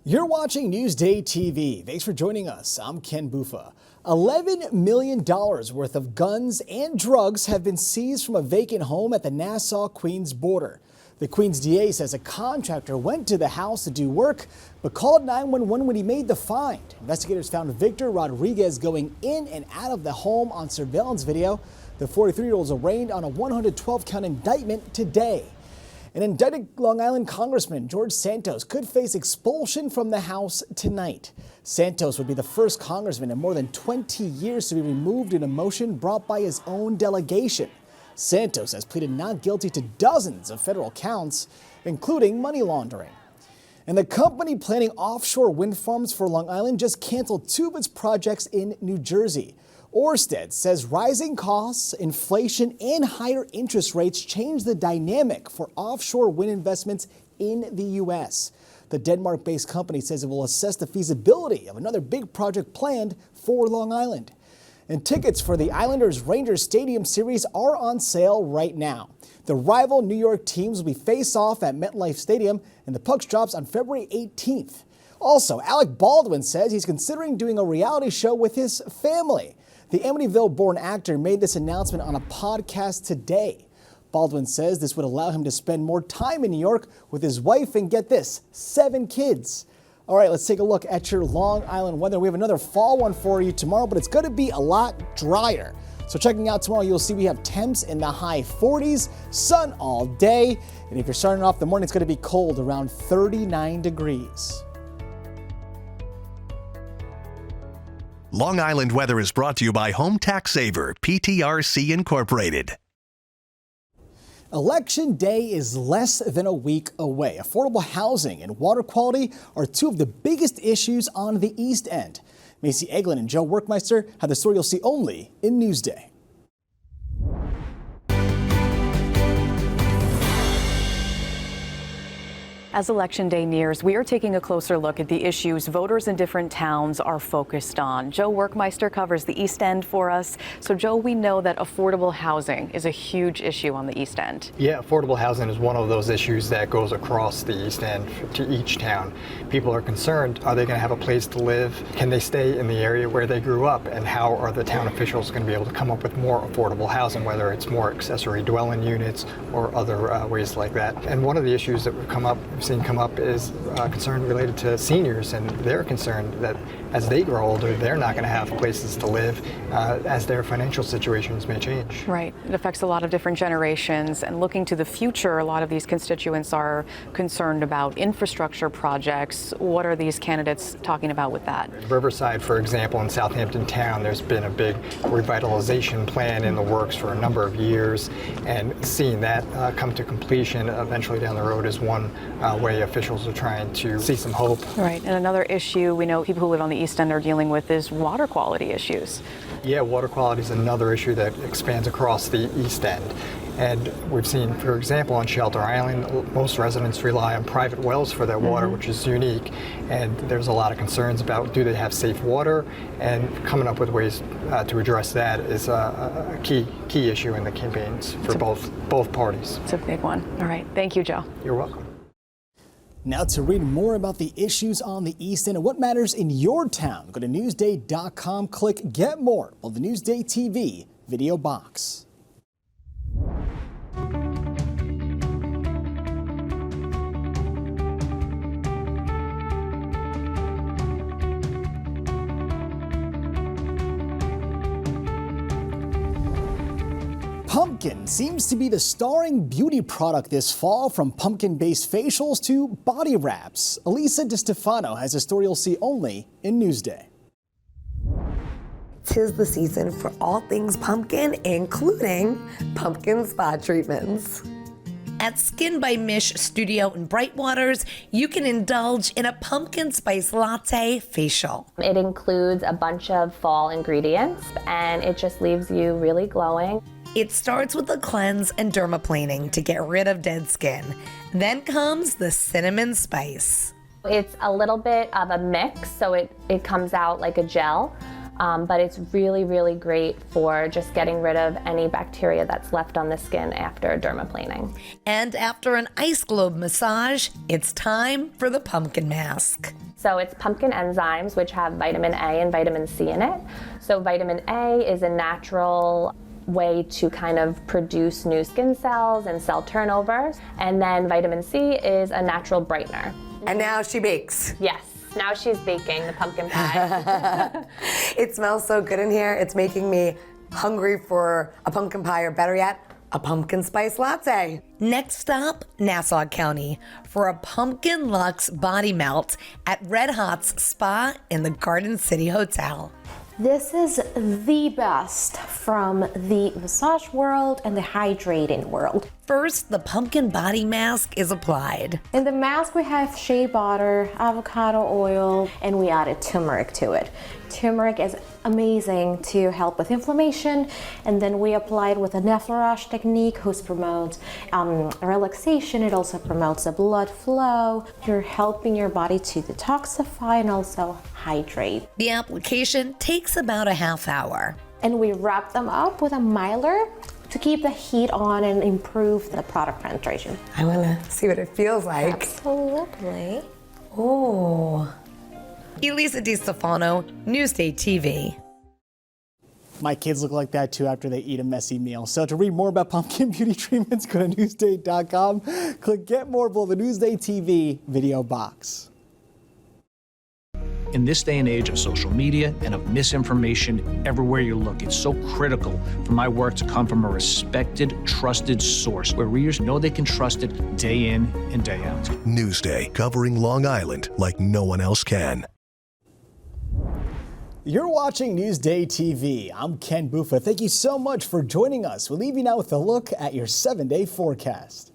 You're watching Newsday TV. Thanks for joining us. I'm Ken Bufa. $11 million worth of guns and drugs have been seized from a vacant home at the Nassau-Queens border. The Queens DA says a contractor went to the house to do work, but called 911 when he made the find. Investigators found Victor Rodriguez going in and out of the home on surveillance video. The 43-year-old is arraigned on a 112-count indictment today. An indicted Long Island Congressman George Santos could face expulsion from the House tonight. Santos would be the first congressman in more than 20 years to be removed in a motion brought by his own delegation. Santos has pleaded not guilty to dozens of federal counts, including money laundering. And the company planning offshore wind farms for Long Island just canceled two of its projects in New Jersey. Ørsted says rising costs, inflation, and higher interest rates change the dynamic for offshore wind investments in the U.S. The Denmark-based company says it will assess the feasibility of another big project planned for Long Island. And tickets for the Islanders-Rangers Stadium Series are on sale right now. The rival New York teams will be face-off at MetLife Stadium, and the puck drops on February 18th. Also, Alec Baldwin says he's considering doing a reality show with his family. The Amityville-born actor made this announcement on a podcast today. Baldwin says this would allow him to spend more time in New York with his wife and, get this, 7 kids. All right, let's take a look at your Long Island weather. We have another fall one for you tomorrow, but it's going to be a lot drier. So checking out tomorrow, you'll see we have temps in the high 40s, sun all day. And if you're starting off the morning, it's going to be cold, around 39 degrees. Long Island weather is brought to you by Home Tax Saver, PTRC Incorporated. Election day is less than a week away. Affordable housing and water quality are two of the biggest issues on the East End. Macy Eglin and Joe Workmeister have the story you'll see only in Newsday. As Election Day nears, we are taking a closer look at the issues voters in different towns are focused on. Joe Workmeister covers the East End for us. So, Joe, we know that affordable housing is a huge issue on the East End. Yeah, affordable housing is one of those issues that goes across the East End to each town. People are concerned, are they going to have a place to live? Can they stay in the area where they grew up? And how are the town officials going to be able to come up with more affordable housing, whether it's more accessory dwelling units or other ways like that? And one of the issues that we've seen come up is concern related to seniors, and they're concerned that as they grow older, they're not going to have places to live as their financial situations may change. Right. It affects a lot of different generations, and looking to the future, a lot of these constituents are concerned about infrastructure projects. What are these candidates talking about with that? Riverside, for example, in Southampton town, there's been a big revitalization plan in the works for a number of years, and seeing that come to completion eventually down the road is one way officials are trying to see some hope. Right, and another issue we know people who live on the East End are dealing with is water quality issues. Yeah, water quality is another issue that expands across the East End. And we've seen, for example, on Shelter Island, most residents rely on private wells for their water, which is unique. And there's a lot of concerns about, do they have safe water? And coming up with ways to address that is a key issue in the campaigns for both parties. It's a big one. All right, thank you, Joe. You're welcome. Now, to read more about the issues on the East End and what matters in your town, go to Newsday.com, click Get More on the Newsday TV video box. Pumpkin seems to be the starring beauty product this fall, from pumpkin-based facials to body wraps. Elisa DiStefano has a story you'll see only in Newsday. 'Tis the season for all things pumpkin, including pumpkin spa treatments. At Skin by Mish Studio in Brightwaters, you can indulge in a pumpkin spice latte facial. It includes a bunch of fall ingredients, and it just leaves you really glowing. It starts with a cleanse and dermaplaning to get rid of dead skin. Then comes the cinnamon spice. It's a little bit of a mix, so it comes out like a gel. but it's really, really great for just getting rid of any bacteria that's left on the skin after dermaplaning. And after an ice globe massage, it's time for the pumpkin mask. So it's pumpkin enzymes, which have vitamin A and vitamin C in it. So vitamin A is a natural way to kind of produce new skin cells and cell turnover. And then vitamin C is a natural brightener. And now she bakes. Yes, now she's baking the pumpkin pie. It smells so good in here. It's making me hungry for a pumpkin pie, or better yet, a pumpkin spice latte. Next stop, Nassau County, for a pumpkin luxe body melt at Red Hot's Spa in the Garden City Hotel. This is the best from the massage world and the hydrating world. First, the pumpkin body mask is applied. In the mask, we have shea butter, avocado oil, and we added turmeric to it. Turmeric is amazing to help with inflammation, and then we apply it with a nephlarage technique, which promotes relaxation. It also promotes the blood flow. You're helping your body to detoxify and also hydrate. The application takes about a half hour. And we wrap them up with a mylar to keep the heat on and improve the product penetration. I wanna see what it feels like. Absolutely. Oh. Elisa DiStefano, NewsdayTV. My kids look like that too after they eat a messy meal. So to read more about pumpkin beauty treatments, go to Newsday.com. Click Get More below the Newsday TV video box. In this day and age of social media and of misinformation everywhere you look, it's so critical for my work to come from a respected, trusted source where readers know they can trust it day in and day out. Newsday, covering Long Island like no one else can. You're watching Newsday TV. I'm Ken Buffa. Thank you so much for joining us. We'll leave you now with a look at your 7-day forecast.